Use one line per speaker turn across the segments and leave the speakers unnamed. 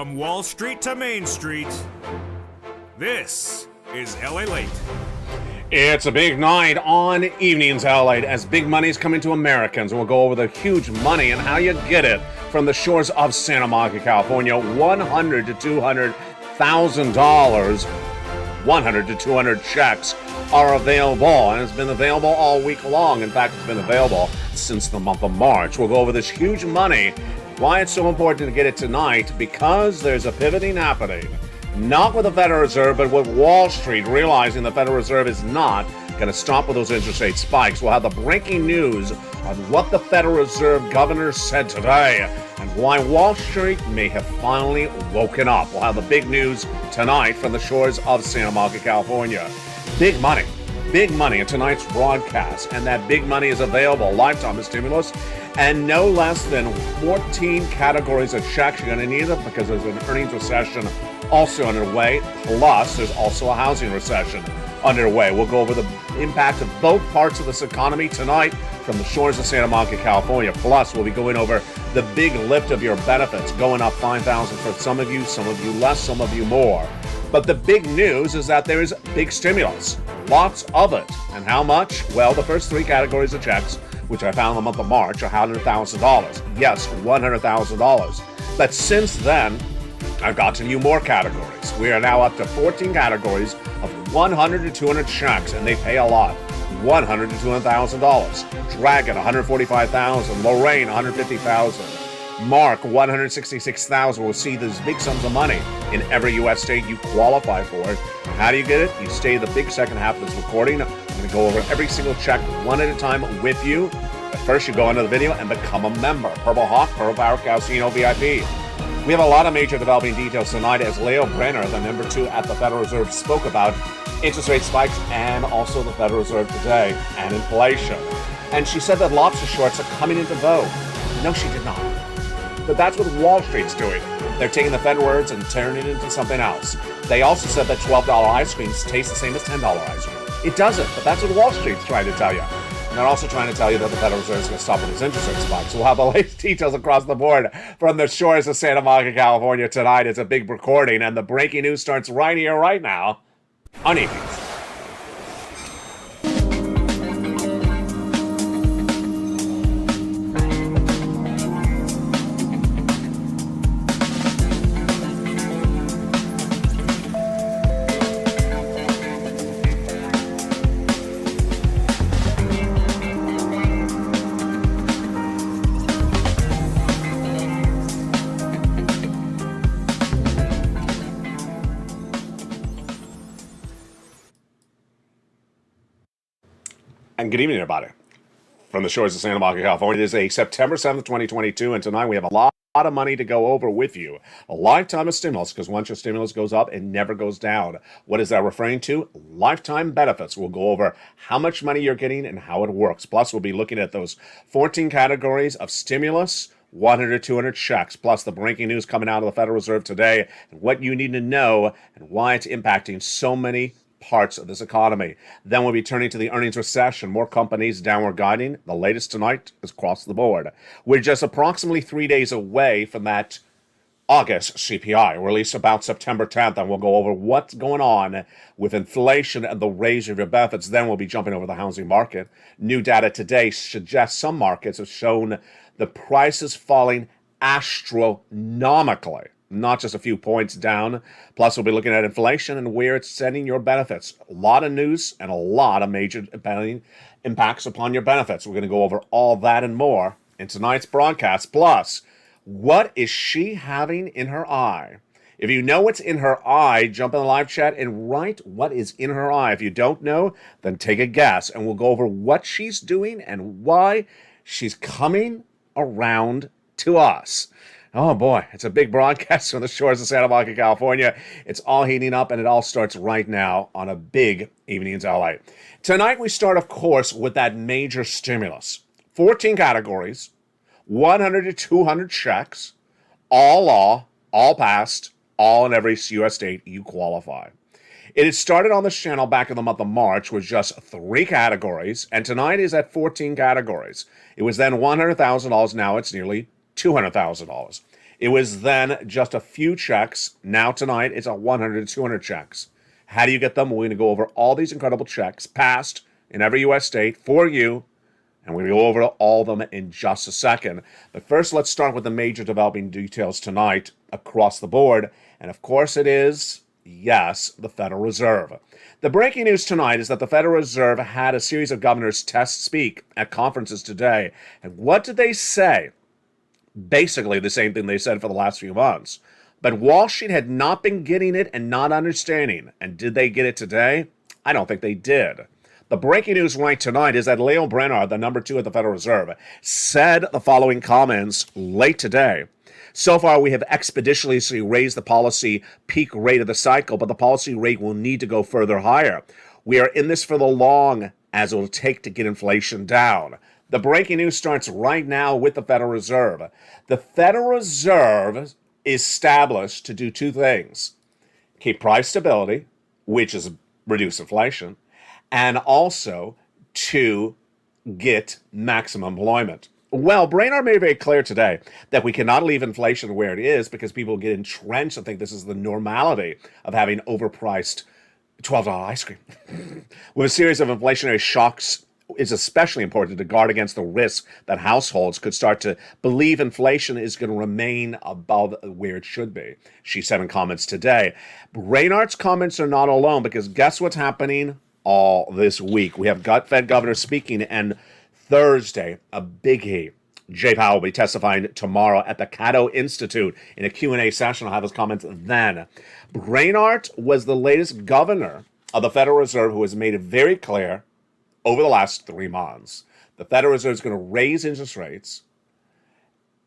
From Wall Street to Main Street, this is LALATE.
It's a big night on Evenings LALATE as big money's coming to Americans. We'll go over the huge money and how you get it from the shores of Santa Monica, California. $100,000 to $200,000, 100 to 200 checks are available, and it's been available all week long. In fact, it's been available since the month of March. We'll go over this huge money, why it's so important to get it tonight, because there's a pivoting happening. Not with the Federal Reserve, but with Wall Street realizing the Federal Reserve is not going to stop with those interest rate spikes. We'll have the breaking news on what the Federal Reserve governor said today and why Wall Street may have finally woken up. We'll have the big news tonight from the shores of Santa Monica, California. Big money in tonight's broadcast, and that big money is available, lifetime stimulus, and no less than 14 categories of checks. You're going to need them because there's an earnings recession also underway, plus there's also a housing recession underway. We'll go over the impact of both parts of this economy tonight from the shores of Santa Monica, California. Plus, we'll be going over the big lift of your benefits, going up $5,000 for some of you less, some of you more. But the big news is that there is big stimulus, lots of it. And how much? Well, the first three categories of checks, which I found in the month of March, are $100,000. Yes, $100,000. But since then, I've gotten you more categories. We are now up to 14 categories of 100 to 200 checks, and they pay a lot. $100,000 to $200,000. Dragon, $145,000. Lorraine, $150,000. Mark, $166,000. We'll see these big sums of money in every U.S. state you qualify for. And how do you get it? You stay the big second half of this recording. I'm going to go over every single check one at a time with you. But first, you go into the video and become a member. Purple Hawk, Purple Power Casino VIP. We have a lot of major developing details tonight as Leo Brenner, the number 2 at the Federal Reserve, spoke about interest rate spikes and also the Federal Reserve today and inflation. And she said that lobster shorts are coming into vogue. No, she did not. But that's what Wall Street's doing. They're taking the Fed words and turning it into something else. They also said that $12 ice creams taste the same as $10 ice cream. It doesn't, but that's what Wall Street's trying to tell you. And they're also trying to tell you that the Federal Reserve is going to stop with its interest rate spikes. We'll have the latest details across the board from the shores of Santa Monica, California tonight. It's a big recording, and the breaking news starts right here, right now on Evenings. And good evening, everybody. From the shores of Santa Monica, California, it is a September 7th, 2022, and tonight we have a lot of money to go over with you. A lifetime of stimulus, because once your stimulus goes up, it never goes down. What is that referring to? Lifetime benefits. We'll go over how much money you're getting and how it works. Plus, we'll be looking at those 14 categories of stimulus, 100 to 200 checks, plus the breaking news coming out of the Federal Reserve today, and what you need to know and why it's impacting so many parts of this economy. Then we'll be turning to the earnings recession. More companies downward guiding. The latest tonight is across the board. We're just approximately 3 days away from that August CPI, released about September 10th, and we'll go over what's going on with inflation and the raise of your benefits. Then we'll be jumping over the housing market. New data today suggests some markets have shown the prices falling astronomically. Not just a few points down. Plus, we'll be looking at inflation and where it's sending your benefits. A lot of news and a lot of major impacts upon your benefits. We're going to go over all that and more in tonight's broadcast. Plus, what is she having in her eye? If you know what's in her eye, jump in the live chat and write what is in her eye. If you don't know, then take a guess. And we'll go over what she's doing and why she's coming around to us. Oh boy, it's a big broadcast from the shores of Santa Monica, California. It's all heating up, and it all starts right now on a big Evenings LA. Tonight we start, of course, with that major stimulus. 14 categories, 100 to 200 checks, all law, all passed, all in every U.S. state you qualify. It had started on this channel back in the month of March with just 3 categories, and tonight is at 14 categories. It was then $100,000, now it's nearly $200,000. It was then just a few checks. Now tonight, it's a 100 to 200 checks. How do you get them? We're going to go over all these incredible checks passed in every U.S. state for you, and we're going to go over all of them in just a second. But first, let's start with the major developing details tonight across the board. And of course it is, yes, the Federal Reserve. The breaking news tonight is that the Federal Reserve had a series of governors test speak at conferences today. And what did they say? Basically the same thing they said for the last few months. But Wall Street had not been getting it and not understanding. And did they get it today? I don't think they did. The breaking news right tonight is that Leo Brainard, the number 2 at the Federal Reserve, said the following comments late today. So far, we have expeditiously raised the policy peak rate of the cycle, but the policy rate will need to go further higher. We are in this for the long, as it will take to get inflation down. The breaking news starts right now with the Federal Reserve. The Federal Reserve is established to do 2 things. Keep price stability, which is reduce inflation, and also to get maximum employment. Well, Brainard made it very clear today that we cannot leave inflation where it is because people get entrenched and think this is the normality of having overpriced $12 ice cream. With a series of inflationary shocks, it's especially important to guard against the risk that households could start to believe inflation is going to remain above where it should be, she said in comments today. Brainard's comments are not alone because guess what's happening all this week? We have Fed governors speaking, and Thursday, a biggie. Jay Powell will be testifying tomorrow at the Cato Institute in a Q&A session. I'll have his comments then. Brainard was the latest governor of the Federal Reserve who has made it very clear over the last 3 months. The Federal Reserve is going to raise interest rates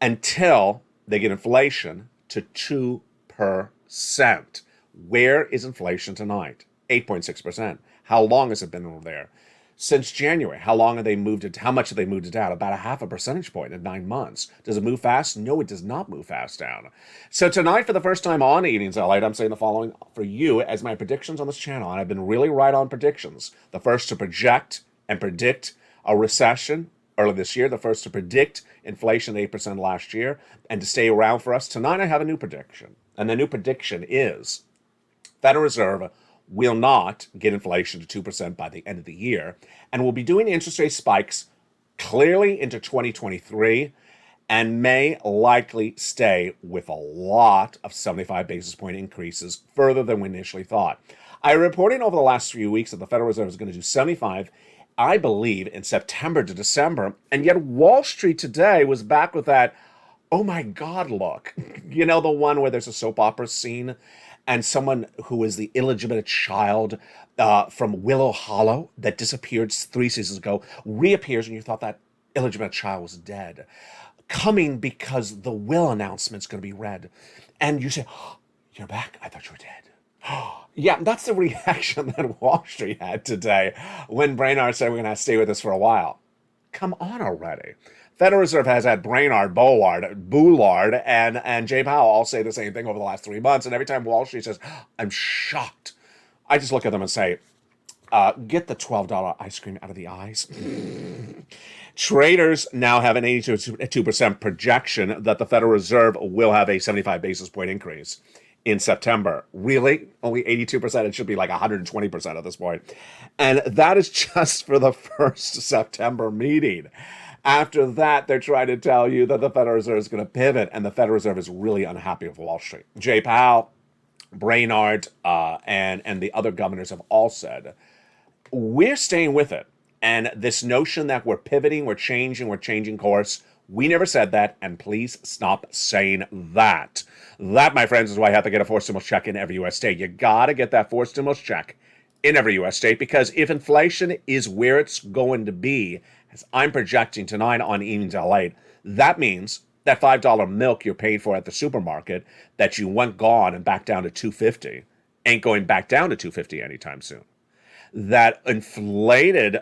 until they get inflation to 2%. Where is inflation tonight? 8.6%. How long has it been over there? Since January. How long have they moved it? How much have they moved it down? About a half a percentage point in 9 months. Does it move fast? No, it does not move fast down. So tonight, for the first time on Evenings LALATE, I'm saying the following for you as my predictions on this channel. And I've been really right on predictions. The first to project and predict a recession early this year. The first to predict inflation 8% last year. And to stay around for us. Tonight, I have a new prediction. And the new prediction is Federal Reserve will not get inflation to 2% by the end of the year, and will be doing interest rate spikes clearly into 2023, and may likely stay with a lot of 75 basis point increases further than we initially thought. I reported over the last few weeks that the Federal Reserve is going to do 75, I believe, in September to December, and yet Wall Street today was back with that, oh my God, look. You know, the one where there's a soap opera scene and someone who is the illegitimate child from Willow Hollow that disappeared 3 seasons ago reappears, and you thought that illegitimate child was dead, coming because the will announcement's going to be read. And you say, oh, you're back? I thought you were dead. Yeah, that's the reaction that Wall Street had today when Brainard said we're going to stay with us for a while. Come on already. Federal Reserve has had Brainard, Boulard, and Jay Powell all say the same thing over the last 3 months. And every time Wall Street says, I'm shocked, I just look at them and say, get the $12 ice cream out of the eyes. Traders now have an 82% projection that the Federal Reserve will have a 75 basis point increase in September. Really? Only 82%? It should be like 120% at this point. And that is just for the first September meeting. After that, they're trying to tell you that the Federal Reserve is going to pivot, and the Federal Reserve is really unhappy with Wall Street. Jay Powell, Brainard, and the other governors have all said, we're staying with it. And this notion that we're pivoting, we're changing course, we never said that, and please stop saying that. That, my friends, is why you have to get a forced stimulus check in every U.S. state. You got to get that forced stimulus check in every U.S. state, because if inflation is where it's going to be, as I'm projecting tonight on Evenings LALATE, that means that $5 milk you're paying for at the supermarket that you want gone and back down to $2.50 ain't going back down to $2.50 anytime soon. That inflated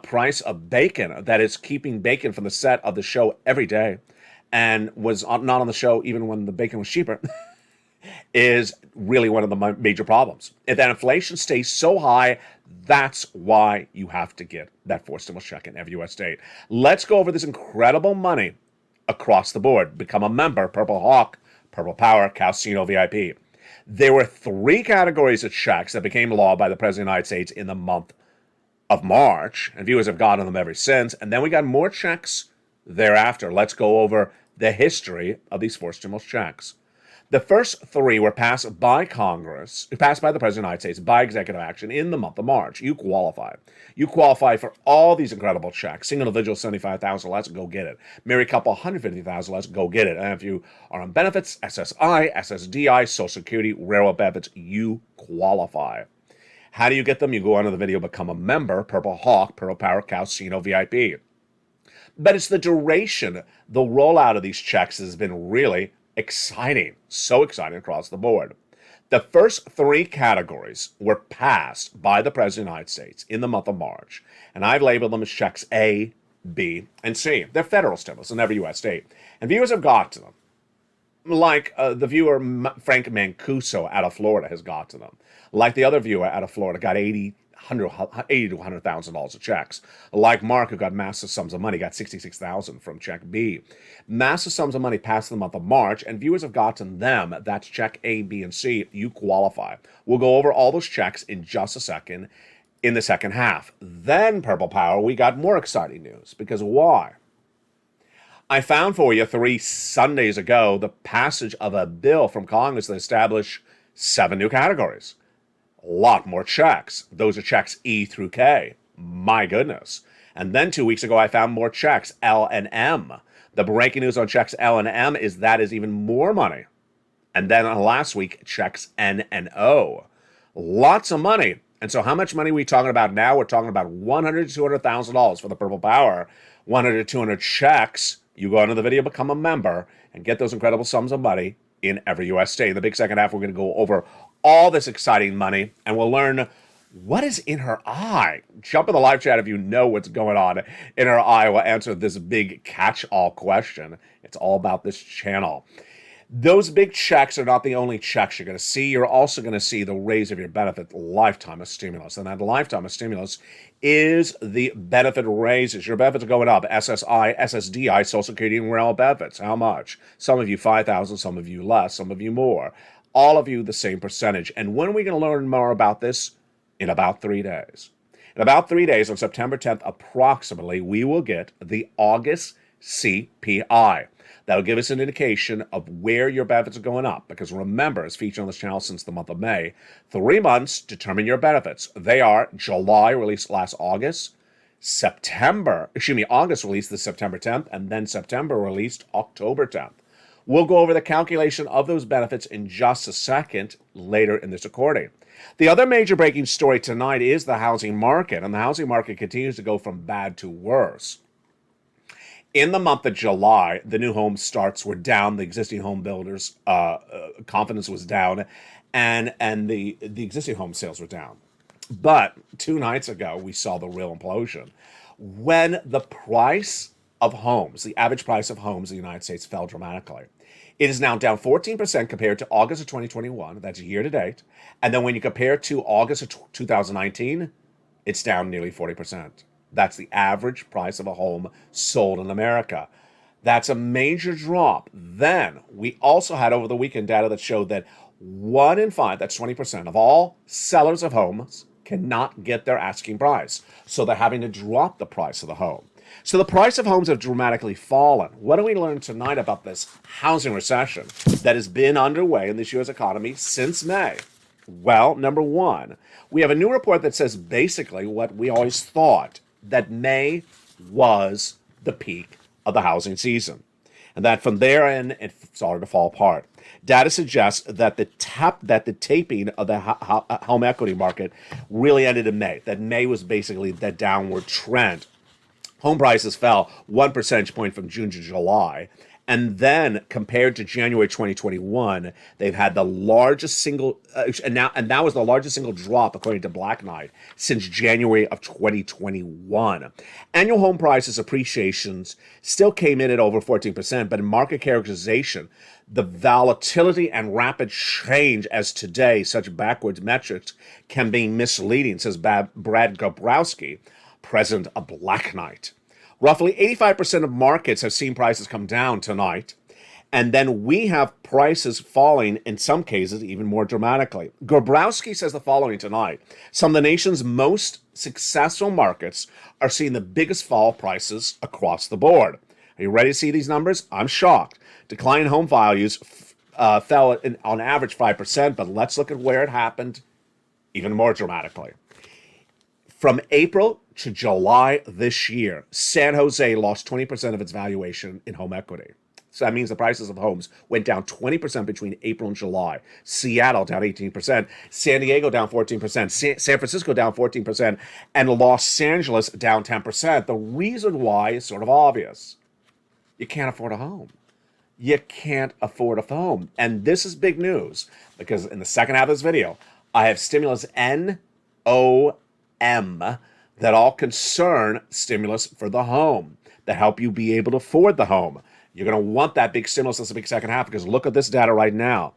price of bacon that is keeping bacon from the set of the show every day and was not on the show even when the bacon was cheaper is really one of the major problems. If that inflation stays so high, that's why you have to get that forced stimulus check in every U.S. state. Let's go over this incredible money across the board. Become a member, Purple Hawk, Purple Power, Casino VIP. There were 3 categories of checks that became law by the President of the United States in the month of March, and viewers have gotten them ever since. And then we got more checks thereafter. Let's go over the history of these 4 stimulus checks. The first 3 were passed by Congress, passed by the President of the United States by executive action in the month of March. You qualify. You qualify for all these incredible checks. Single individual, $75,000, let's go get it. Married couple, $150,000, let's go get it. And if you are on benefits, SSI, SSDI, Social Security, railroad benefits, you qualify. How do you get them? You go onto the video, become a member, Purple Hawk, Purple Power, Casino VIP. But it's the duration, the rollout of these checks has been really exciting. So exciting across the board. The first 3 categories were passed by the President of the United States in the month of March. And I've labeled them as checks A, B, and C. They're federal stimulus in every U.S. state. And viewers have got to them. Like the viewer Frank Mancuso out of Florida has got to them. Like the other viewer out of Florida got $80,000 to $100,000 of checks. Like Mark, who got massive sums of money, got $66,000 from check B. Massive sums of money passed the month of March, and viewers have gotten them. That's check A, B, and C. You qualify. We'll go over all those checks in just a second in the second half. Then, Purple Power, we got more exciting news. Because why? I found for you 3 Sundays ago the passage of a bill from Congress that established 7 new categories. A lot more checks. Those are checks E through K. My goodness. And then 2 weeks ago, I found more checks, L and M. The breaking news on checks L and M is that is even more money. And then last week, checks N and O. Lots of money. And so how much money are we talking about now? We're talking about $100,000 to $200,000 for the Purple Power. 100 to 200 checks. You go into the video, become a member, and get those incredible sums of money in every U.S. state. In the big second half, we're going to go over all this exciting money, and we'll learn what is in her eye. Jump in the live chat if you know what's going on in her eye. We'll answer this big catch-all question. It's all about this channel. Those big checks are not the only checks you're going to see. You're also going to see the raise of your benefit lifetime of stimulus. And that lifetime of stimulus is the benefit raises. Your benefits are going up. SSI, SSDI, Social Security, and railroad benefits. How much? Some of you 5,000, some of you less, some of you more. All of you the same percentage. And when are we going to learn more about this? In about 3 days. In about 3 days, on September 10th, approximately, we will get the August CPI. That'll give us an indication of where your benefits are going up. Because remember, it's featured on this channel since the month of May. 3 months determine your benefits. They are July, released last August. August released this September 10th. And then September released October 10th. We'll go over the calculation of those benefits in just a second later in this recording. The other major breaking story tonight is the housing market. And the housing market continues to go from bad to worse. In the month of July, the new home starts were down. The existing home builders' confidence was down, and the existing home sales were down. But 2 nights ago, we saw the real implosion when the price of homes, the average price of homes in the United States, fell dramatically. It is now down 14% compared to August of 2021. That's year to date. And then when you compare it to August of 2019, it's down nearly 40%. That's the average price of a home sold in America. That's a major drop. Then we also had over the weekend data that showed that 1 in 5, that's 20%, of all sellers of homes cannot get their asking price. So they're having to drop the price of the home. So the price of homes have dramatically fallen. What do we learn tonight about this housing recession that has been underway in this U.S. economy since May? Well, number 1, we have a new report that says basically what we always thought, that May was the peak of the housing season. And that from there in, it started to fall apart. Data suggests that the taping of the home equity market really ended in May. That May was basically the downward trend. Home prices fell 1 percentage point from June to July. And then compared to January 2021, they've had the largest single, and that was the largest single drop, according to Black Knight, since January of 2021. Annual home prices appreciations still came in at over 14%, but in market characterization, the volatility and rapid change as today, such backwards metrics can be misleading, says Brad Gabrowski, president of Black Knight. Roughly 85% of markets have seen prices come down tonight, And then we have prices falling, in some cases, even more dramatically. Grabowski says the following tonight. Some of the nation's most successful markets are seeing the biggest fall prices across the board. Are you ready to see these numbers? I'm shocked. Declining home values fell on average 5%, but let's look at where it happened even more dramatically. From April to July this year, San Jose lost 20% of its valuation in home equity. So that means the prices of homes went down 20% between April and July. Seattle down 18%, San Diego down 14%, San Francisco down 14%, and Los Angeles down 10%. The reason why is sort of obvious. You can't afford a home. You can't afford a home. And this is big news because in the second half of this video, I have stimulus NOM that all concern stimulus for the home that help you be able to afford the home. You're going to want that big stimulus in the big second half because look at this data right now.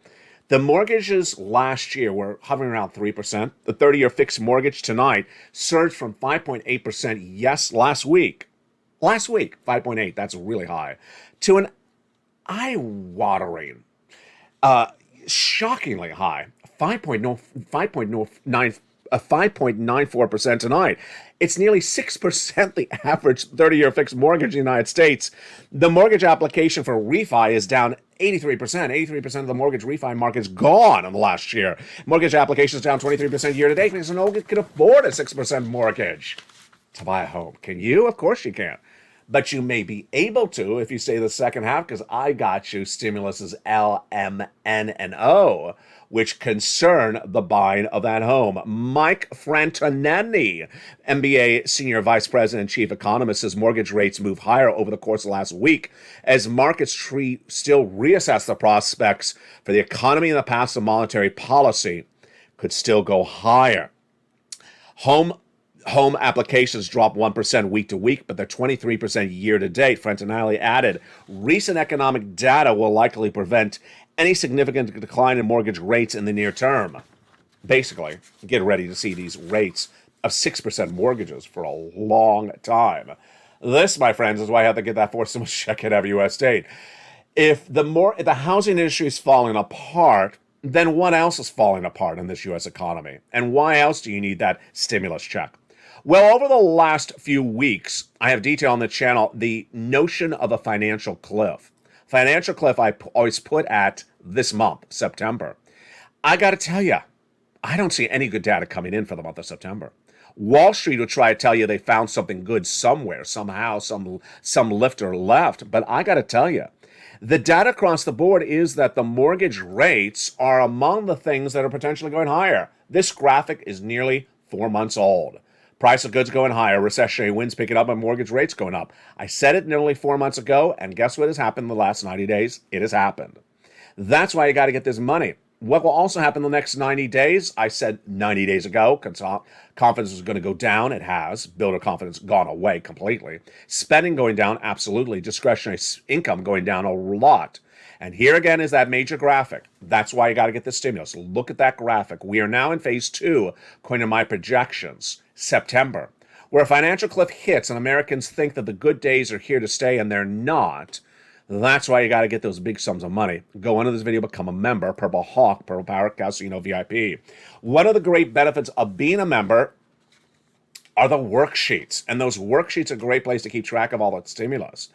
The mortgages last year were hovering around 3%. The 30-year fixed mortgage tonight surged from 5.8% last week. Last week, 5.8, that's really high, to an eye-watering, shockingly high, 5.94% tonight. It's nearly 6% the average 30-year fixed mortgage in the United States. The mortgage application for refi is down 83%. 83% of the mortgage refi market is gone in the last year. Mortgage applications down 23% year to date because no one can afford a 6% mortgage to buy a home. Can you? Of course you can. But you may be able to if you stay the second half because I got you stimuluses L, M, N, and O, which concern the buying of that home. Mike Frantonelli, MBA Senior Vice President and Chief Economist, says mortgage rates move higher over the course of last week as markets still reassess the prospects for the economy and the path of monetary policy could still go higher. Home applications dropped 1% week to week, but they're 23% year to date. Frantonelli added, recent economic data will likely prevent any significant decline in mortgage rates in the near term. Basically, get ready to see these rates of 6% mortgages for a long time. This, my friends, is why I have to get that forced stimulus check at every U.S. state. If the housing industry is falling apart, then what else is falling apart in this U.S. economy? And why else do you need that stimulus check? Well, over the last few weeks, I have detailed on the channel the notion of a financial cliff. Financial cliff I always put at this month, September. I got to tell you, I don't see any good data coming in for the month of September. Wall Street will try to tell you they found something good somewhere, somehow, some lifter left. But I got to tell you, the data across the board is that the mortgage rates are among the things that are potentially going higher. This graphic is nearly 4 months old. Price of goods going higher, recessionary winds picking up, and mortgage rates going up. I said it nearly 4 months ago, and guess what has happened in the last 90 days? It has happened. That's why you got to get this money. What will also happen in the next 90 days? I said 90 days ago, confidence is going to go down. It has. Builder confidence gone away completely. Spending going down, absolutely. Discretionary income going down a lot. And here again is that major graphic. That's why you got to get the stimulus. Look at that graphic. We are now in phase 2, according to my projections, September, where a financial cliff hits and Americans think that the good days are here to stay and they're not. That's why you got to get those big sums of money. Go under this video, become a member, Purple Hawk, Purple Power Casino VIP. One of the great benefits of being a member are the worksheets. And those worksheets are a great place to keep track of all that stimulus.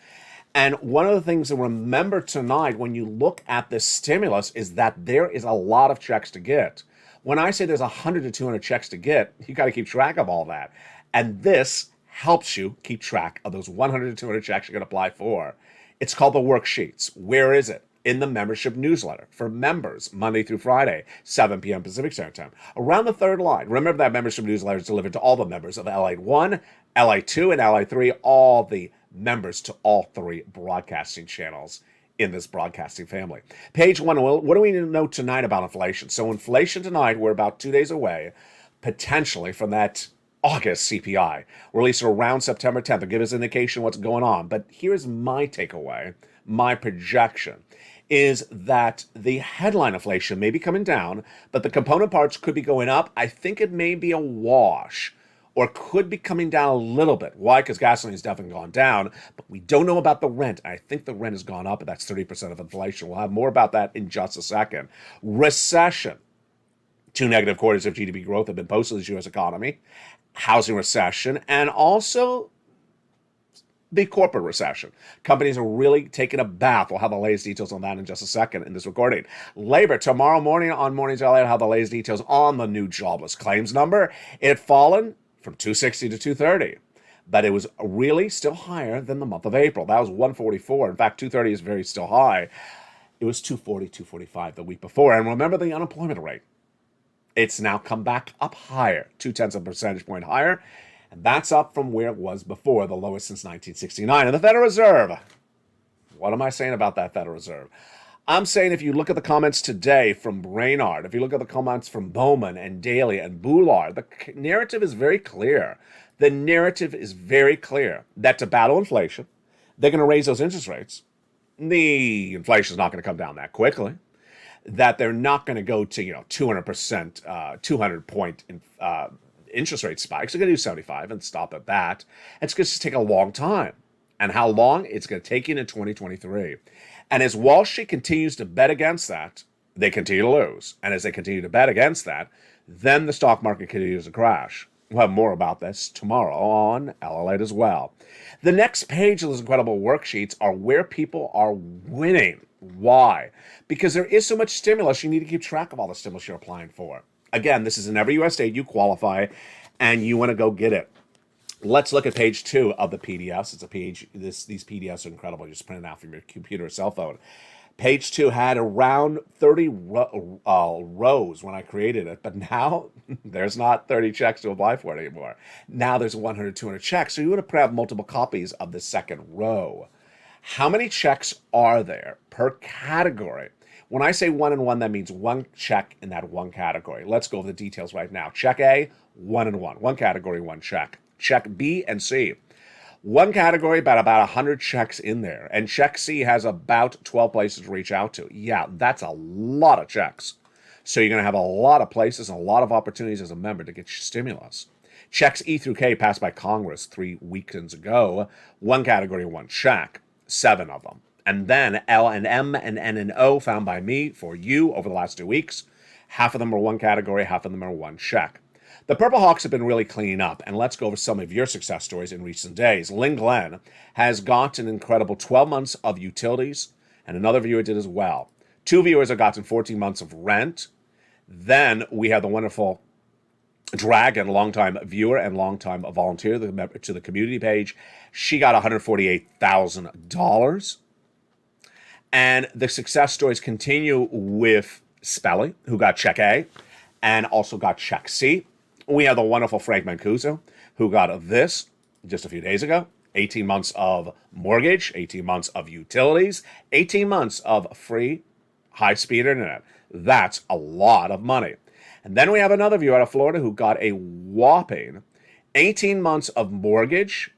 And one of the things to remember tonight when you look at this stimulus is that there is a lot of checks to get. When I say there's 100 to 200 checks to get, you got to keep track of all that. And this helps you keep track of those 100 to 200 checks you're going to apply for. It's called the worksheets. Where is it? In the membership newsletter for members, Monday through Friday, 7 p.m. Pacific Standard Time. Around the third line, remember that membership newsletter is delivered to all the members of LALATE 1, LALATE 2, and LALATE 3, all the members to all 3 broadcasting channels in this broadcasting family. Page 1, what do we know tonight about inflation? So inflation tonight, we're about 2 days away, potentially, from that August CPI, released around September 10th. It'll give us an indication of what's going on. But here's my takeaway, my projection, is that the headline inflation may be coming down, but the component parts could be going up. I think it may be a wash or could be coming down a little bit. Why? Because gasoline has definitely gone down, but we don't know about the rent. I think the rent has gone up, and that's 30% of inflation. We'll have more about that in just a second. Recession. 2 negative quarters of GDP growth have been posted in the U.S. economy. Housing recession, and also the corporate recession. Companies are really taking a bath. We'll have the latest details on that in just a second in this recording. Labor, tomorrow morning on Mornings LA, I'll have the latest details on the new jobless claims number. It had fallen from 260 to 230, but it was really still higher than the month of April. That was 144. In fact, 230 is very still high. It was 240, 245 the week before. And remember the unemployment rate. It's now come back up higher, 0.2 of a percentage point higher. And that's up from where it was before, the lowest since 1969. And the Federal Reserve. What am I saying about that Federal Reserve? I'm saying if you look at the comments today from Brainard, if you look at the comments from Bowman and Daly and Boulard, the narrative is very clear. The narrative is very clear that to battle inflation, they're going to raise those interest rates. The inflation is not going to come down that quickly. That they're not going to go to 200%, 200-point interest rate spikes. They're going to do 75 and stop at that. It's going to take a long time. And how long? It's going to take you into 2023. And as Wall Street continues to bet against that, they continue to lose. And as they continue to bet against that, then the stock market continues to crash. We'll have more about this tomorrow on LALATE as well. The next page of those incredible worksheets are where people are winning. Why? Because there is so much stimulus, you need to keep track of all the stimulus you're applying for. Again, this is in every U.S. state you qualify, and you want to go get it. Let's look at page 2 of the PDFs. It's a page. These PDFs are incredible. You just print it out from your computer or cell phone. Page 2 had around 30 rows when I created it, but now there's not 30 checks to apply for it anymore. Now there's 100, 200 checks, so you would have multiple copies of the second row. How many checks are there per category? When I say 1 and 1, that means 1 check in that 1 category. Let's go over the details right now. Check A, 1 and 1. 1 category, 1 check. Check B and C. 1 category, about 100 checks in there. And check C has about 12 places to reach out to. Yeah, that's a lot of checks. So you're going to have a lot of places and a lot of opportunities as a member to get your stimulus. Checks E through K passed by Congress 3 weekends ago. 1 category, 1 check. 7 of them. And then L and M and N and O found by me for you over the last 2 weeks. Half of them are 1 category, half of them are 1 check. The Purple Hawks have been really cleaning up, and let's go over some of your success stories in recent days. Lynn Glenn has got an incredible 12 months of utilities, and another viewer did as well. 2 viewers have gotten 14 months of rent. Then we have the wonderful Dragon, longtime viewer and longtime volunteer to the community page. She got $148,000. And the success stories continue with Spelly, who got check A and also got check C. We have the wonderful Frank Mancuso, who got this just a few days ago. 18 months of mortgage, 18 months of utilities, 18 months of free high-speed internet. That's a lot of money. And then we have another viewer out of Florida who got a whopping 18 months of mortgage,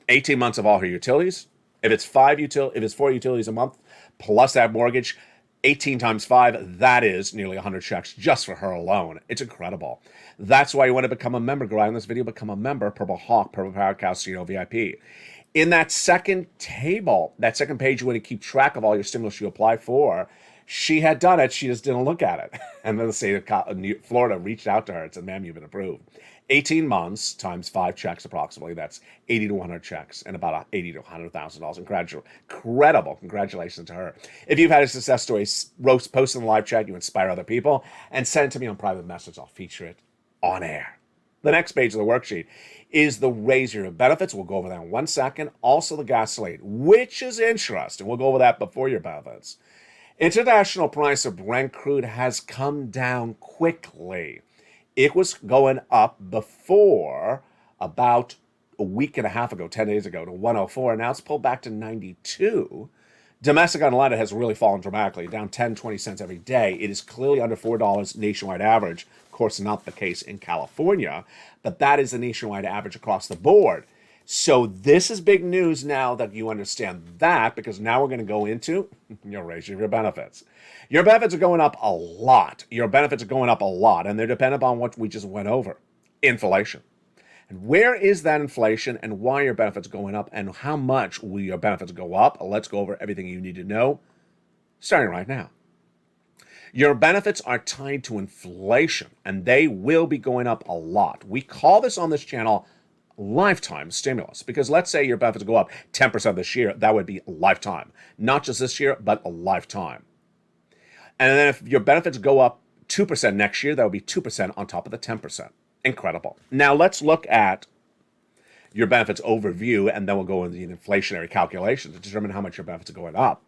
18 months of all her utilities. If it's 4 utilities a month plus that mortgage, 18 times 5, that is nearly 100 checks just for her alone. It's incredible. That's why you want to become a member. Go right in this video, become a member. Purple Hawk, Purple Power Casino VIP. In that second table, that second page, you want to keep track of all your stimulus you apply for. She had done it. She just didn't look at it. And then the state of Florida reached out to her and said, ma'am, you've been approved. 18 months times 5 checks approximately. That's 80 to 100 checks and about $80 to $100,000. Incredible. Congratulations to her. If you've had a success story, post in the live chat, you inspire other people, and send it to me on private message. I'll feature it on air. The next page of the worksheet is the raise your benefits. We'll go over that in 1 second. Also the gasoline, which is interesting. We'll go over that before your benefits. International price of Brent crude has come down quickly. It was going up before about a week and a half ago, 10 days ago, to 104, and now it's pulled back to 92. Domestic unleaded has really fallen dramatically, down 10, 20 cents every day. It is clearly under $4 nationwide average. Of course, not the case in California, but that is the nationwide average across the board. So this is big news now that you understand that, because now we're going to go into your raising your benefits. Your benefits are going up a lot. And they're dependent upon what we just went over. Inflation. And where is that inflation and why are your benefits going up and how much will your benefits go up? Let's go over everything you need to know starting right now. Your benefits are tied to inflation and they will be going up a lot. We call this on this channel lifetime stimulus because let's say your benefits go up 10% this year, that would be a lifetime. Not just this year, but a lifetime. And then if your benefits go up 2% next year, that would be 2% on top of the 10%. Incredible. Now let's look at your benefits overview and then we'll go into the inflationary calculation to determine how much your benefits are going up.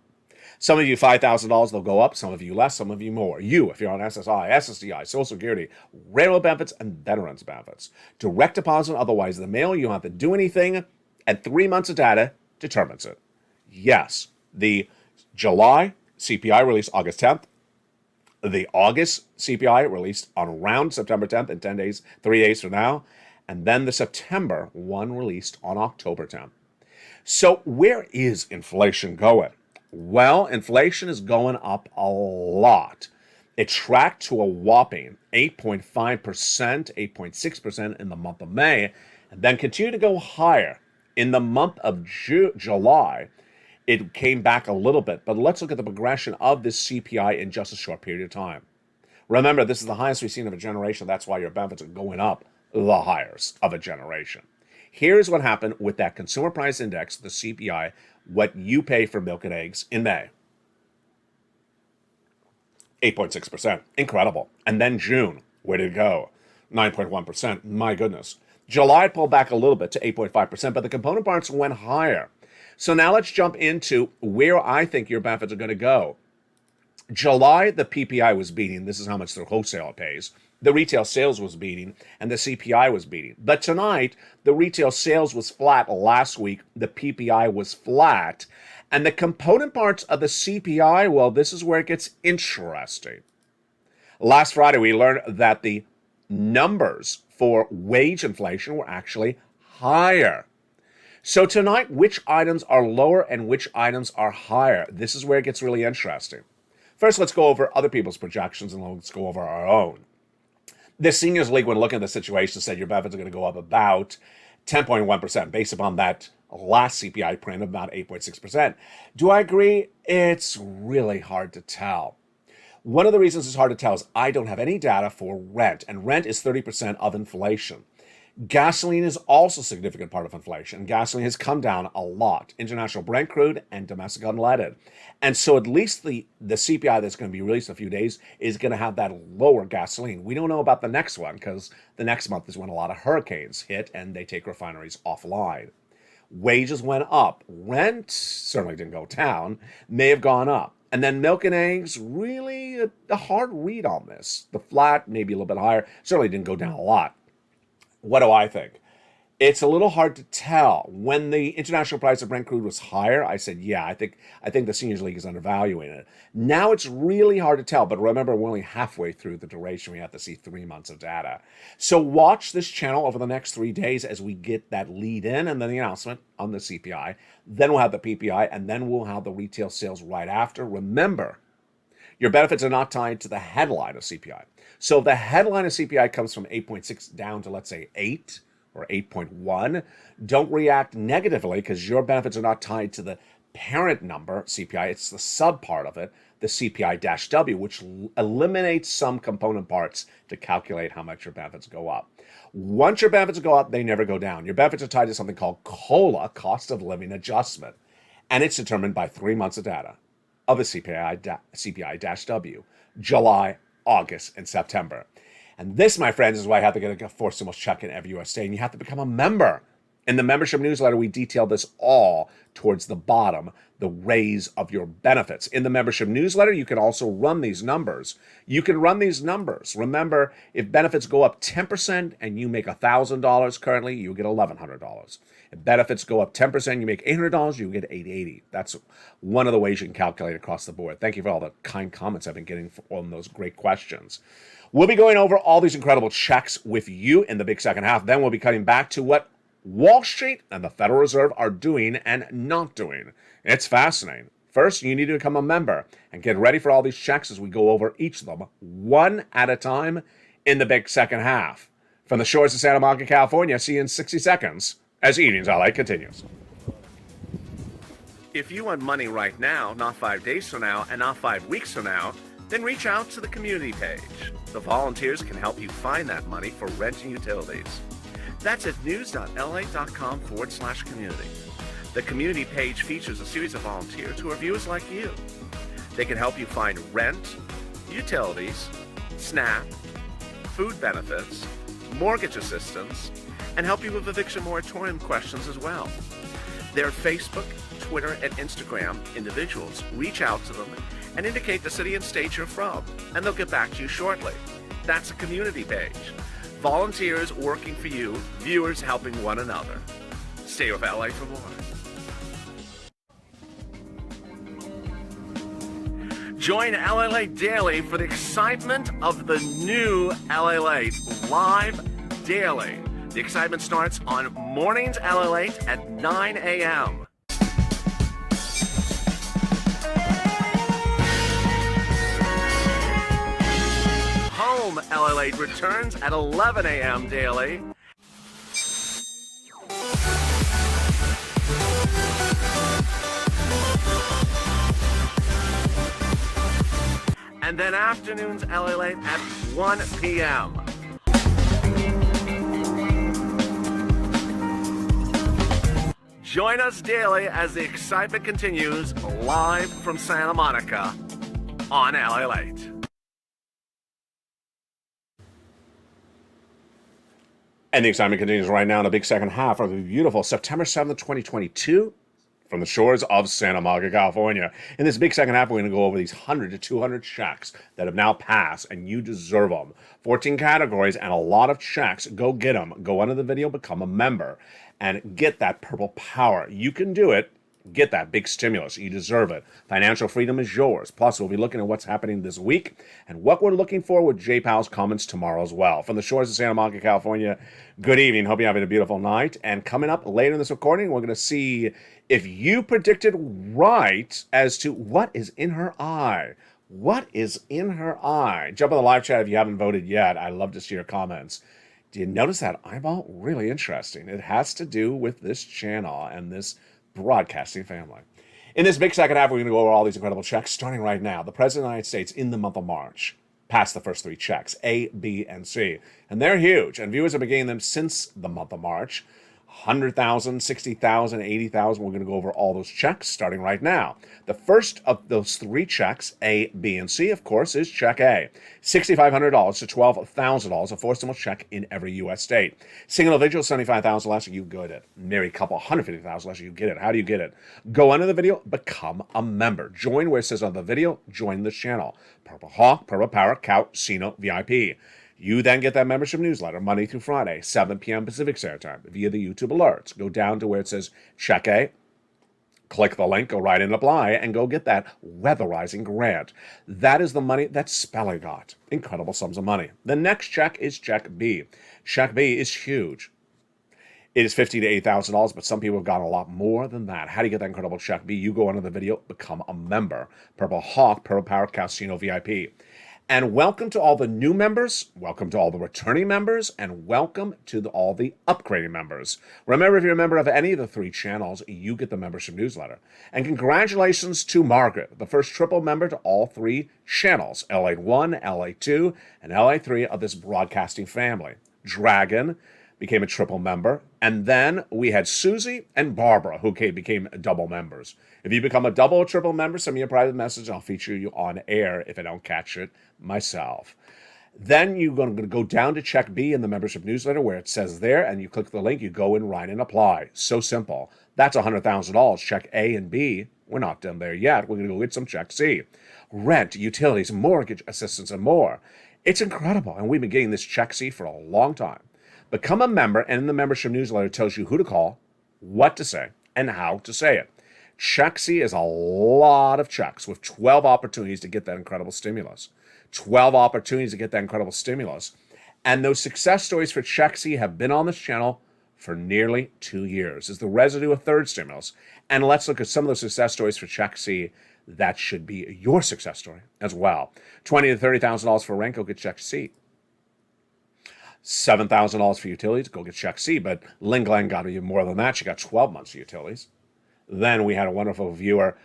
Some of you, $5,000, they'll go up. Some of you less, some of you more. You, if you're on SSI, SSDI, Social Security, railroad benefits, and veterans benefits. Direct deposit, otherwise the mail, you don't have to do anything, and 3 months of data determines it. Yes, the July CPI released August 10th. The August CPI released on around September 10th in 10 days, 3 days from now. And then the September one released on October 10th. So where is inflation going? Well, inflation is going up a lot. It tracked to a whopping 8.5%, 8.6% in the month of May, and then continued to go higher. In the month of July, it came back a little bit, but let's look at the progression of this CPI in just a short period of time. Remember, this is the highest we've seen of a generation. That's why your benefits are going up the highest of a generation. Here's what happened with that consumer price index, the CPI, what you pay for milk and eggs in May. 8.6%. Incredible. And then June, where did it go? 9.1%. My goodness. July pulled back a little bit to 8.5%, but the component parts went higher. So now let's jump into where I think your benefits are going to go. July, the PPI was beating. This is how much the wholesaler pays. The retail sales was beating, and the CPI was beating. But tonight, the retail sales was flat. Last week, the PPI was flat. And the component parts of the CPI, well, this is where it gets interesting. Last Friday, we learned that the numbers for wage inflation were actually higher. So tonight, which items are lower and which items are higher? This is where it gets really interesting. First, let's go over other people's projections and let's go over our own. The Seniors League, when looking at the situation, said your benefits are going to go up about 10.1% based upon that last CPI print of about 8.6%. Do I agree? It's really hard to tell. One of the reasons it's hard to tell is I don't have any data for rent, and rent is 30% of inflation. Gasoline is also a significant part of inflation. Gasoline has come down a lot. International Brent crude and domestic unleaded. And so at least the CPI that's going to be released in a few days is going to have that lower gasoline. We don't know about the next one because the next month is when a lot of hurricanes hit and they take refineries offline. Wages went up. Rent certainly didn't go down, may have gone up. And then milk and eggs, really a hard read on this. The flat, maybe a little bit higher, certainly didn't go down a lot. What do I think? It's a little hard to tell. When the international price of Brent crude was higher, I said, yeah, I think the Seniors League is undervaluing it. Now it's really hard to tell, but remember, we're only halfway through the duration. We have to see 3 months of data. So watch this channel over the next 3 days as we get that lead in and then the announcement on the CPI. Then we'll have the PPI, and then we'll have the retail sales right after. Remember, your benefits are not tied to the headline of CPI. So if the headline of CPI comes from 8.6 down to, let's say, 8 or 8.1, don't react negatively because your benefits are not tied to the parent number, CPI. It's the sub part of it, the CPI-W, which eliminates some component parts to calculate how much your benefits go up. Once your benefits go up, they never go down. Your benefits are tied to something called COLA, cost of living adjustment, and it's determined by 3 months of data of the CPI-W, July, August, and September. And this, my friends, is why I have to get a Four Symbols check in every US day, and you have to become a member. In the membership newsletter, we detail this all towards the bottom, the raise of your benefits. In the membership newsletter, you can also run these numbers. You can run these numbers. Remember, if benefits go up 10% and you make $1,000 currently, you get $1,100. If benefits go up 10%, you make $800, you get $880. That's one of the ways you can calculate across the board. Thank you for all the kind comments I've been getting on those great questions. We'll be going over all these incredible checks with you in the big second half. Then we'll be cutting back to what Wall Street and the Federal Reserve are doing and not doing. It's fascinating. First, you need to become a member and get ready for all these checks as we go over each of them one at a time in the big second half. From the shores of Santa Monica, California, see you in 60 seconds as Evenings LA continues. If you want money right now, not 5 days from now, and not 5 weeks from now, then reach out to the community page. The volunteers can help you find that money for rent and utilities. That's at news.la.com/community. The community page features a series of volunteers who are viewers like you. They can help you find rent, utilities, SNAP, food benefits, mortgage assistance, and help you with eviction moratorium questions as well. Their Facebook, Twitter, and Instagram individuals reach out to them and indicate the city and state you're from, and they'll get back to you shortly. That's a community page. Volunteers working for you, viewers helping one another. Stay with LA for more. Join LALATE Daily for the excitement of the new LALATE live daily. The excitement starts on mornings LALATE at 9 a.m. Home LALATE returns at 11 a.m. daily. And then afternoons LALATE at 1 p.m. Join us daily as the excitement continues live from Santa Monica on LALATE. And the excitement continues right now in the big second half of the beautiful September 7th, 2022, from the shores of Santa Monica, California. In this big second half, we're going to go over these 100 to 200 checks that have now passed, and you deserve them. 14 categories and a lot of checks. Go get them. Go under the video, become a member, and get that purple power. You can do it. Get that big stimulus. You deserve it. Financial freedom is yours. Plus, we'll be looking at what's happening this week and what we're looking for with J Powell's comments tomorrow as well. From the shores of Santa Monica, California, good evening. Hope you're having a beautiful night. And coming up later in this recording, we're going to see if you predicted right as to what is in her eye. What is in her eye? Jump on the live chat if you haven't voted yet. I'd love to see your comments. Do you notice that eyeball? Really interesting. It has to do with this channel and this broadcasting family. In this big second half, we're going to go over all these incredible checks, starting right now. The President of the United States in the month of March passed the first 3 checks, A, B, and C. And they're huge. And viewers have been getting them since the month of March. 100,000, 60,000, 80,000. We're going to go over all those checks starting right now. The first of those 3 checks, A, B, and C, of course, is check A. $6,500 to $12,000, a 4-stimulus check in every U.S. state. Single individual, $75,000 less, you get it. Married couple, $150,000 less, you get it. How do you get it? Go under the video, become a member. Join where it says on the video, join this channel. Purple Hawk, Purple Power, Casino VIP. You then get that membership newsletter Monday through Friday, 7 p.m. Pacific Standard Time, via the YouTube alerts. Go down to where it says Check A, click the link, go right in and apply, and go get that weatherizing grant. That is the money that Speller got. Incredible sums of money. The next check is Check B. Check B is huge. It is $50,000 to $8,000, but some people have gotten a lot more than that. How do you get that incredible Check B? You go under the video, become a member. Purple Hawk, Purple Power, Casino VIP. And welcome to all the new members, welcome to all the returning members, and welcome to all the upgrading members. Remember, if you're a member of any of the 3 channels, you get the membership newsletter. And congratulations to Margaret, the first triple member to all 3 channels, LA1, LA2, and LA3 of this broadcasting family. Dragon became a triple member, and then we had Susie and Barbara, who became double members. If you become a double or triple member, send me a private message. I'll feature you on air if I don't catch it myself. Then you're going to go down to Check B in the membership newsletter where it says there, and you click the link, you go in, write, and apply. So simple. That's $100,000. Check A and B. We're not done there yet. We're going to go get some Check C. Rent, utilities, mortgage assistance, and more. It's incredible, and we've been getting this Check C for a long time. Become a member, and in the membership newsletter it tells you who to call, what to say, and how to say it. Check C is a lot of checks with 12 opportunities to get that incredible stimulus. 12 opportunities to get that incredible stimulus. And those success stories for Check C have been on this channel for nearly 2 years. It's the residue of third stimulus. And let's look at some of those success stories for Check C. That should be your success story as well. $20,000 to $30,000 for rent, go get Check C. $7,000 for utilities, go get check C. But Ling Glen got even more than that. She got 12 months of utilities. Then we had a wonderful viewer.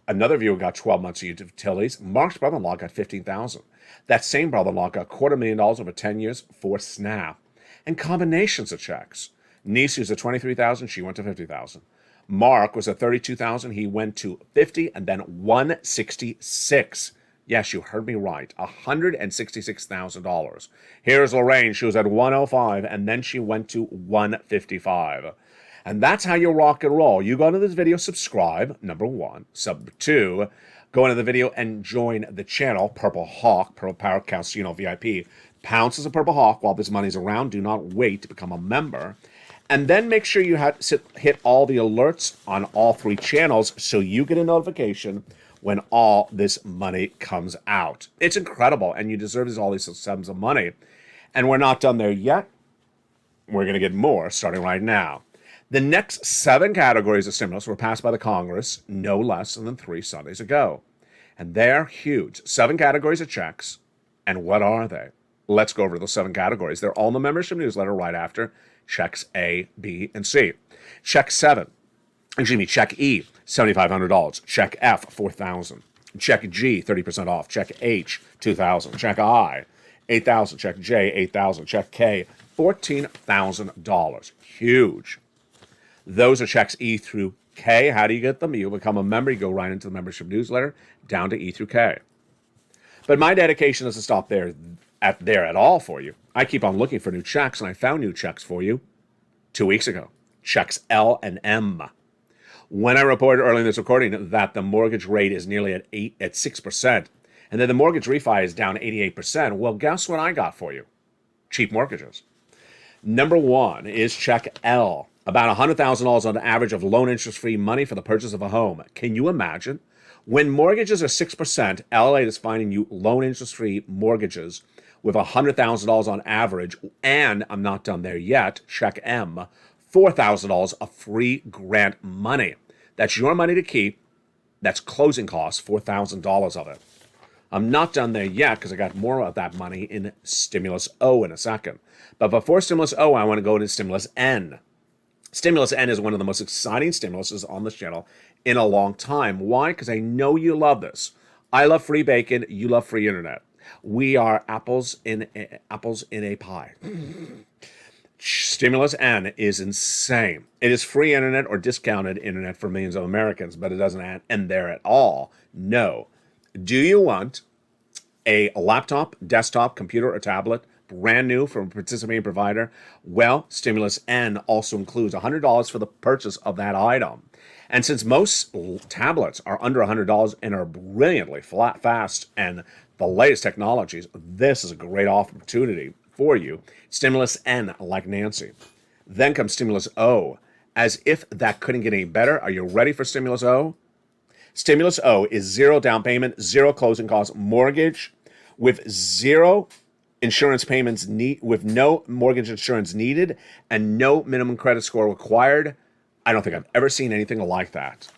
Another viewer got 12 months of utilities. Mark's brother-in-law got $15,000. That same brother-in-law got $250,000 over 10 years for SNAP. And combinations of checks. Niece was at $23,000. She went to $50,000. Mark was at $32,000. He went to $50,000 and then $166,000. Yes, you heard me right. $166,000. Here's Lorraine. She was at $105,000 and then she went to $155,000. And that's how you rock and roll. You go into this video, subscribe, number one. Number two, go into the video and join the channel, Purple Hawk, Purple Power Casino VIP. Pounce as a Purple Hawk while this money's around. Do not wait to become a member. And then make sure you hit all the alerts on all three channels so you get a notification when all this money comes out. It's incredible, and you deserve all these sums of money. And we're not done there yet. We're going to get more starting right now. The next 7 categories of stimulus were passed by the Congress no less than 3 Sundays ago. And they're huge. 7 categories of checks. And what are they? Let's go over those 7 categories. They're all in the membership newsletter right after checks A, B, and C. Check E, $7,500. Check F, $4,000. Check G, 30% off. Check H, $2,000. Check I, $8,000. Check J, $8,000. Check K, $14,000. Huge. Those are checks E through K. How do you get them? You become a member. You go right into the membership newsletter, down to E through K. But my dedication doesn't stop there at all for you. I keep on looking for new checks, and I found new checks for you 2 weeks ago. Checks L and M. When I reported early in this recording that the mortgage rate is nearly at 6%, and then the mortgage refi is down 88%, well, guess what I got for you? Cheap mortgages. Number 1 is check L. About $100,000 on average of loan interest-free money for the purchase of a home. Can you imagine? When mortgages are 6%, LALATE is finding you loan interest-free mortgages with $100,000 on average, and I'm not done there yet, check M, $4,000 of free grant money. That's your money to keep. That's closing costs, $4,000 of it. I'm not done there yet because I got more of that money in Stimulus O in a second. But before Stimulus O, I want to go into Stimulus N. Stimulus N is one of the most exciting stimuluses on this channel in a long time. Why? Because I know you love this. I love free bacon. You love free internet. We are apples in a pie. Stimulus N is insane. It is free internet or discounted internet for millions of Americans, but it doesn't end there at all. No. Do you want a laptop, desktop, computer, or tablet, brand new from a participating provider? Well, Stimulus N also includes $100 for the purchase of that item. And since most tablets are under $100 and are brilliantly fast and the latest technologies, this is a great opportunity for you. Stimulus N, like Nancy. Then comes Stimulus O. As if that couldn't get any better, are you ready for Stimulus O? Stimulus O is 0 down payment, 0 closing costs mortgage with 0 insurance payments with no mortgage insurance needed and no minimum credit score required. I don't think I've ever seen anything like that.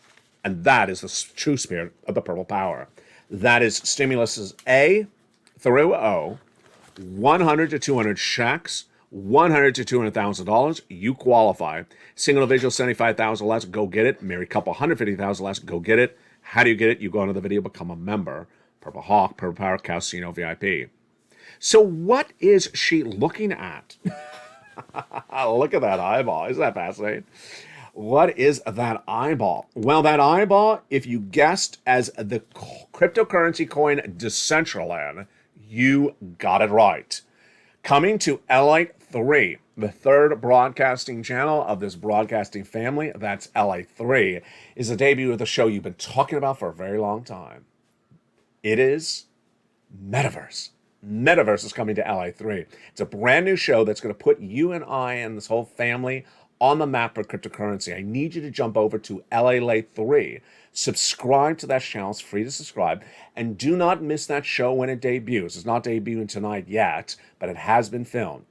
And that is the true spirit of the Purple Power. That is Stimulus A through O, 100 to 200 checks, $100 to $200,000. You qualify. Single individual, $75,000 less. Go get it. Married couple, $150,000 less. Go get it. How do you get it? You go into the video, become a member. Purple Hawk, Purple Power Casino VIP. So what is she looking at? Look at that eyeball. Isn't that fascinating? What is that eyeball? Well, that eyeball, if you guessed as the cryptocurrency coin Decentraland, you got it right. Coming to LALATE 3, the third broadcasting channel of this broadcasting family, that's LALATE 3, is the debut of the show you've been talking about for a very long time. It is Metaverse. Metaverse is coming to LALATE 3. It's a brand new show that's going to put you and I and this whole family on the map for cryptocurrency. I need you to jump over to LALATE 3. Subscribe to that channel. It's free to subscribe. And do not miss that show when it debuts. It's not debuting tonight yet, but it has been filmed.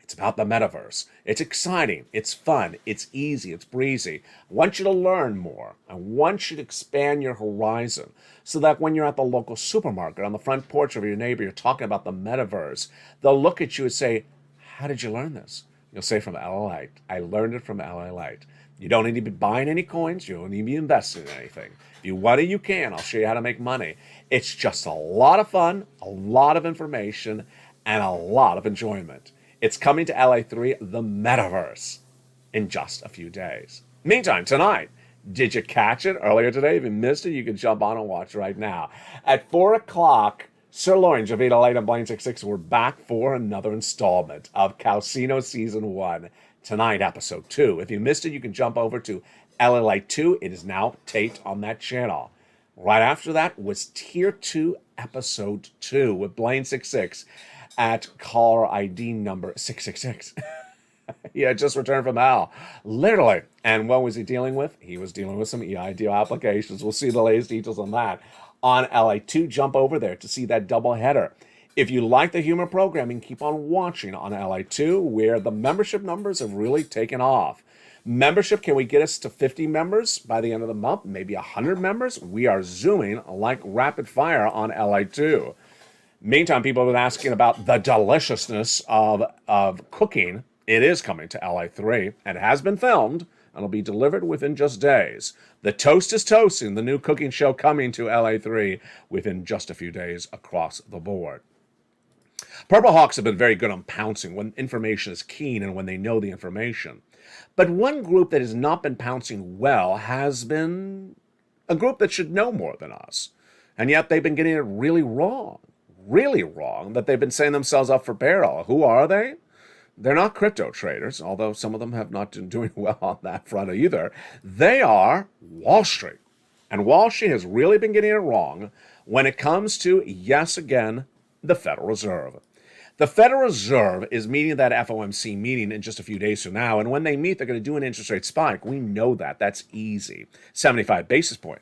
It's about the metaverse. It's exciting. It's fun. It's easy. It's breezy. I want you to learn more. I want you to expand your horizon so that when you're at the local supermarket, on the front porch of your neighbor, you're talking about the metaverse, they'll look at you and say, how did you learn this? You'll say from LALATE. I learned it from LALATE. You don't need to be buying any coins. You don't need to be investing in anything. If you want it, you can. I'll show you how to make money. It's just a lot of fun, a lot of information, and a lot of enjoyment. It's coming to LA3, the metaverse, in just a few days. Meantime, tonight, did you catch it earlier today? If you missed it, you can jump on and watch right now. At 4 o'clock, Sirloin, Javita Light, and Blaine 66, we're back for another installment of Calcino Season 1. Tonight, Episode 2. If you missed it, you can jump over to LALATE 2. It is now taped on that channel. Right after that was Tier 2, Episode 2 with Blaine 66 at caller ID number 666. He had just returned from hell. Literally. And what was he dealing with? He was dealing with some EIDO applications. We'll see the latest details on that on LA2. Jump over there to see that double header. If you like the humor programming, keep on watching on LA2, where the membership numbers have really taken off. Membership, can we get us to 50 members by the end of the month? Maybe 100 members? We are zooming like rapid fire on LA2. Meantime, people have been asking about the deliciousness of cooking. It is coming to LA3 and has been filmed and will be delivered within just days. The Toast is Toasting, the new cooking show coming to LA3 within just a few days across the board. Purple Hawks have been very good on pouncing when information is keen and when they know the information. But one group that has not been pouncing well has been a group that should know more than us. And yet they've been getting it really wrong, that they've been setting themselves up for peril. Who are they? They're not crypto traders, although some of them have not been doing well on that front either. They are Wall Street. And Wall Street has really been getting it wrong when it comes to, yes, again, the Federal Reserve. The Federal Reserve is meeting that FOMC meeting in just a few days from now, and when they meet, they're going to do an interest rate spike. We know that. That's easy. 75 basis point.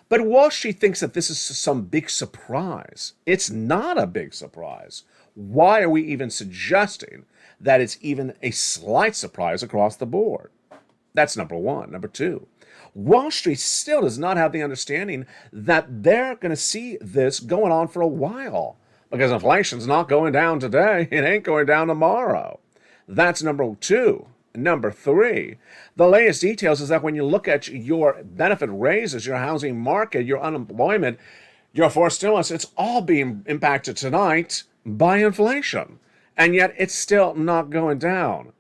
But Wall Street thinks that this is some big surprise. It's not a big surprise. Why are we even suggesting that it's even a slight surprise across the board? That's number one. Number two, Wall Street still does not have the understanding that they're going to see this going on for a while, because inflation's not going down today. It ain't going down tomorrow. That's number two. Number three, the latest details is that when you look at your benefit raises, your housing market, your unemployment, your forced stimulus, it's all being impacted tonight by inflation. And yet it's still not going down.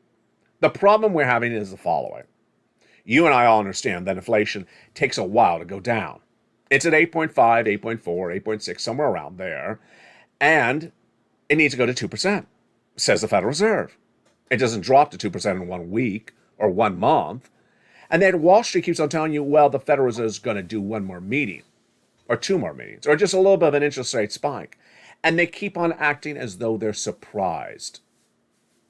The problem we're having is the following. You and I all understand that inflation takes a while to go down. It's at 8.5, 8.4, 8.6, somewhere around there. And it needs to go to 2%, says the Federal Reserve. It doesn't drop to 2% in 1 week or 1 month. And then Wall Street keeps on telling you, well, the Federal Reserve is going to do one more meeting or 2 more meetings or just a little bit of an interest rate spike. And they keep on acting as though they're surprised.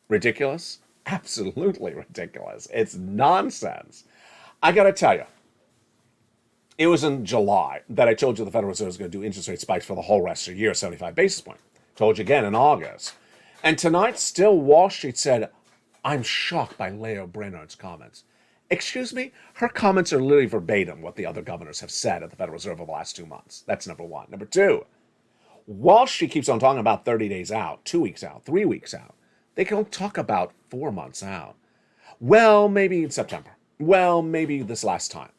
Ridiculous? Absolutely ridiculous. It's nonsense. I got to tell you, it was in July that I told you the Federal Reserve is going to do interest rate spikes for the whole rest of the year, 75 basis points. Told you again in August. And tonight, still Wall Street said, I'm shocked by Leo Brainard's comments. Excuse me? Her comments are literally verbatim what the other governors have said at the Federal Reserve over the last 2 months. That's number one. Number two, Wall Street keeps on talking about 30 days out, 2 weeks out, 3 weeks out. They don't talk about 4 months out. Well, maybe in September. Well, maybe this last time.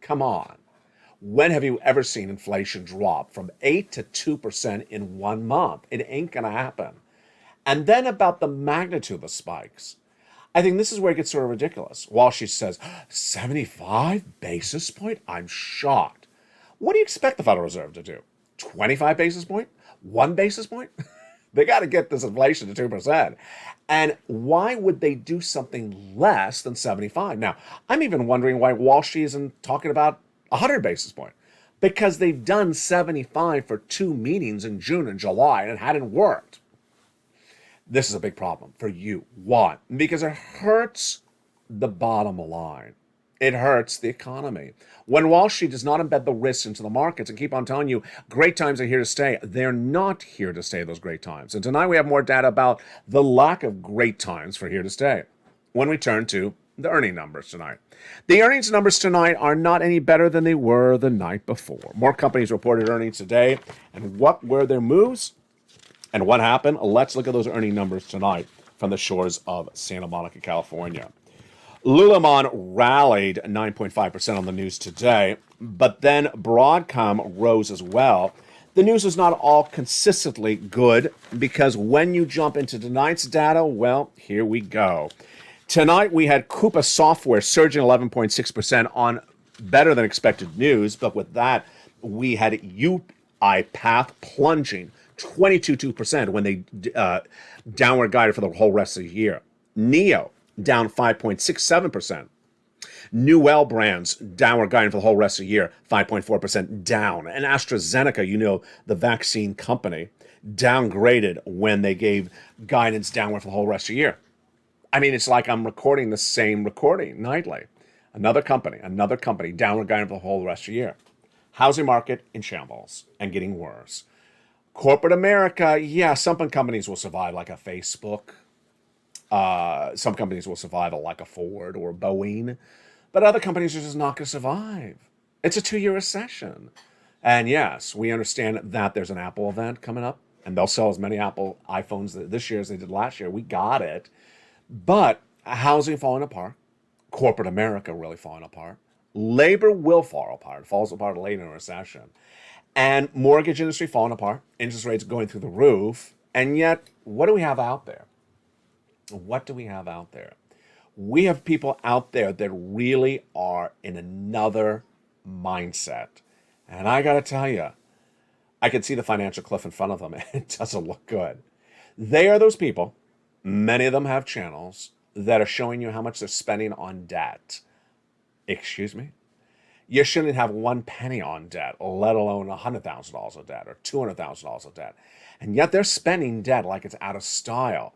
Come on. When have you ever seen inflation drop from 8 to 2% in 1 month? It ain't going to happen. And then about the magnitude of the spikes. I think this is where it gets sort of ridiculous. Wall Street says, 75 basis point? I'm shocked. What do you expect the Federal Reserve to do? 25 basis point? 1 basis point? They got to get this inflation to 2%. And why would they do something less than 75? Now, I'm even wondering why Wall Street isn't talking about 100 basis point. Because they've done 75 for 2 meetings in June and July and it hadn't worked. This is a big problem for you. Why? Because it hurts the bottom line. It hurts the economy. When Wall Street does not embed the risks into the markets and keep on telling you great times are here to stay, they're not here to stay, those great times. And tonight we have more data about the lack of great times for here to stay. When we turn to the earning numbers tonight. The earnings numbers tonight are not any better than they were the night before. More companies reported earnings today. And what were their moves? And what happened? Let's look at those earning numbers tonight from the shores of Santa Monica, California. Lululemon rallied 9.5% on the news today, but then Broadcom rose as well. The news is not all consistently good because when you jump into tonight's data, well, here we go. Tonight we had Coupa Software surging 11.6% on better than expected news, but with that, we had UiPath plunging 22% when they downward guided for the whole rest of the year. Neo down 5.67%. Newell Brands downward guiding for the whole rest of the year, 5.4% down. And AstraZeneca, you know, the vaccine company, downgraded when they gave guidance downward for the whole rest of the year. I mean, it's like I'm recording the same recording nightly. Another company downward guiding for the whole rest of the year. Housing market in shambles and getting worse. Corporate America, yeah, some companies will survive like a Facebook. Some companies will survive like a Ford or a Boeing. But other companies are just not going to survive. It's a 2-year recession. And yes, we understand that there's an Apple event coming up. And they'll sell as many Apple iPhones this year as they did last year. We got it. But housing falling apart. Corporate America really falling apart. Labor will fall apart. It falls apart later in a recession. And mortgage industry falling apart. Interest rates going through the roof. And yet, what do we have out there? What do we have out there? We have people out there that really are in another mindset. And I got to tell you, I can see the financial cliff in front of them, and it doesn't look good. They are those people, many of them have channels, that are showing you how much they're spending on debt. Excuse me? You shouldn't have 1 penny on debt, let alone $100,000 of debt or $200,000 of debt. And yet they're spending debt like it's out of style,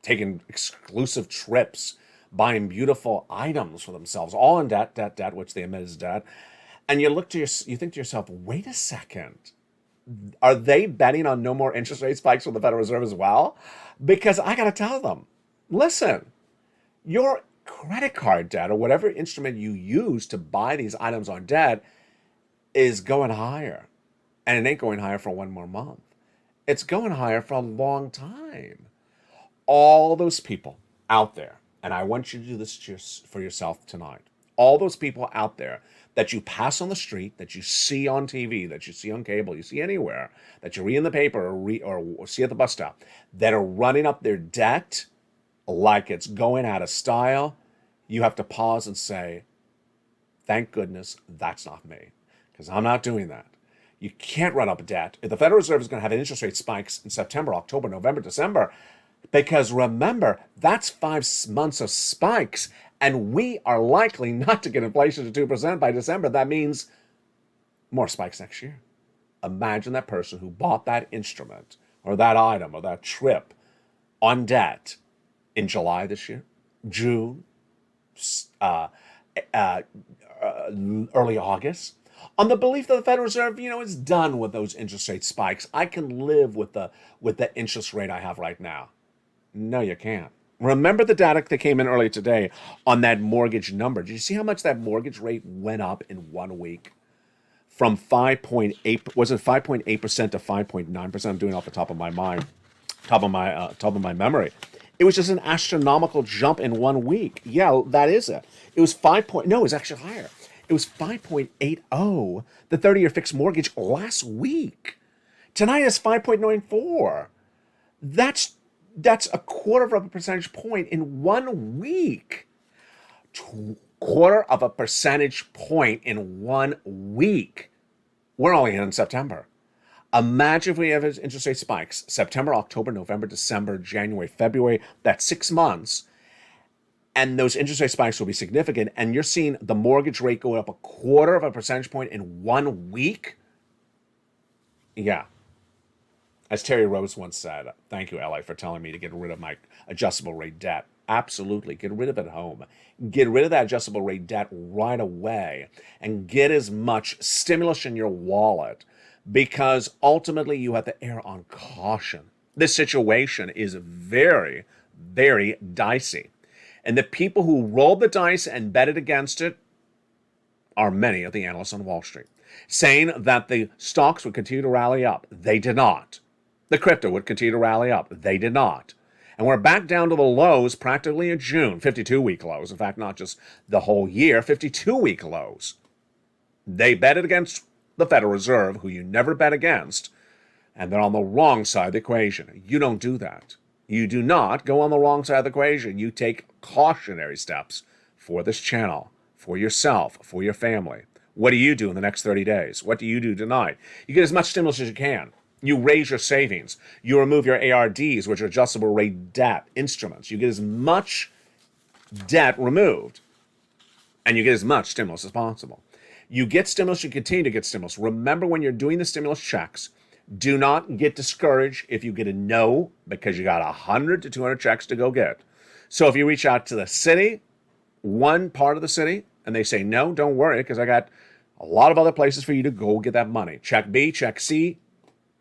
taking exclusive trips, buying beautiful items for themselves, all in debt, which they admit is debt. And you think to yourself, wait a second. Are they betting on no more interest rate spikes from the Federal Reserve as well? Because I got to tell them, listen, your credit card debt or whatever instrument you use to buy these items on debt is going higher. And it ain't going higher for 1 more month. It's going higher for a long time. All those people out there, and I want you to do this for yourself tonight. All those people out there that you pass on the street, that you see on TV, that you see on cable, you see anywhere, that you read in the paper or see at the bus stop, that are running up their debt like it's going out of style, you have to pause and say, thank goodness that's not me, because I'm not doing that. You can't run up debt. If the Federal Reserve is going to have interest rate spikes in September, October, November, December, because remember, that's 5 months of spikes, and we are likely not to get inflation to 2% by December. That means more spikes next year. Imagine that person who bought that instrument or that item or that trip on debt in July this year, June, early August, on the belief that the Federal Reserve, is done with those interest rate spikes. I can live with the interest rate I have right now. No, you can't. Remember the data that came in earlier today on that mortgage number. Did you see how much that mortgage rate went up in 1 week? From 5.8, was it 5.8% to 5.9%? I'm doing it off the top of my mind, top of my memory. It was just an astronomical jump in 1 week. Yeah, that is it. It was it was actually higher. It was 5.80, the 30-year fixed mortgage last week. Tonight is 5.94. That's a quarter of a percentage point in 1 week. Quarter of a percentage point in 1 week. We're only in September. Imagine if we have interest rate spikes. September, October, November, December, January, February. That's 6 months. And those interest rate spikes will be significant. And you're seeing the mortgage rate go up a quarter of a percentage point in 1 week? Yeah. As Terry Rose once said, thank you, LA, for telling me to get rid of my adjustable rate debt. Absolutely. Get rid of it at home. Get rid of that adjustable rate debt right away and get as much stimulus in your wallet, because ultimately you have to err on caution. This situation is very, very dicey. And the people who rolled the dice and betted against it are many of the analysts on Wall Street, saying that the stocks would continue to rally up. They did not. The crypto would continue to rally up. They did not. And we're back down to the lows practically in June, 52-week lows. In fact, not just the whole year, 52-week lows. They betted against the Federal Reserve, who you never bet against, and they're on the wrong side of the equation. You don't do that. You do not go on the wrong side of the equation. You take cautionary steps for this channel, for yourself, for your family. What do you do in the next 30 days? What do you do tonight? You get as much stimulus as you can. You raise your savings. You remove your ARDs, which are adjustable rate debt instruments. You get as much debt removed, and you get as much stimulus as possible. You get stimulus, you continue to get stimulus. Remember, when you're doing the stimulus checks, do not get discouraged if you get a no, because you got 100 to 200 checks to go get. So if you reach out to the city, one part of the city, and they say no, don't worry, because I got a lot of other places for you to go get that money. Check B, check C,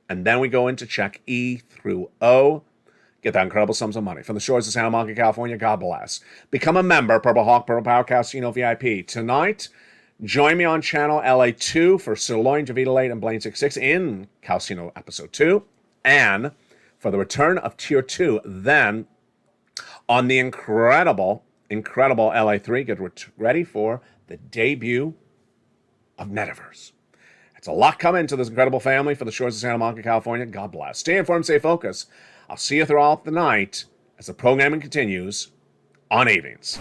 and then we go into check E through O. Get that incredible sums of money. From the shores of Santa Monica, California, God bless. Become a member, Purple Hawk, Purple Power Casino VIP. Tonight, join me on channel LA2 for Sirloin, Javita Late, and Blaine 66 in Calcino Episode 2. And for the return of Tier 2, then on the incredible LA3, get ready for the debut of Metaverse. It's a lot coming to this incredible family for the shores of Santa Monica, California. God bless. Stay informed, stay focused. I'll see you throughout the night as the programming continues on Avings.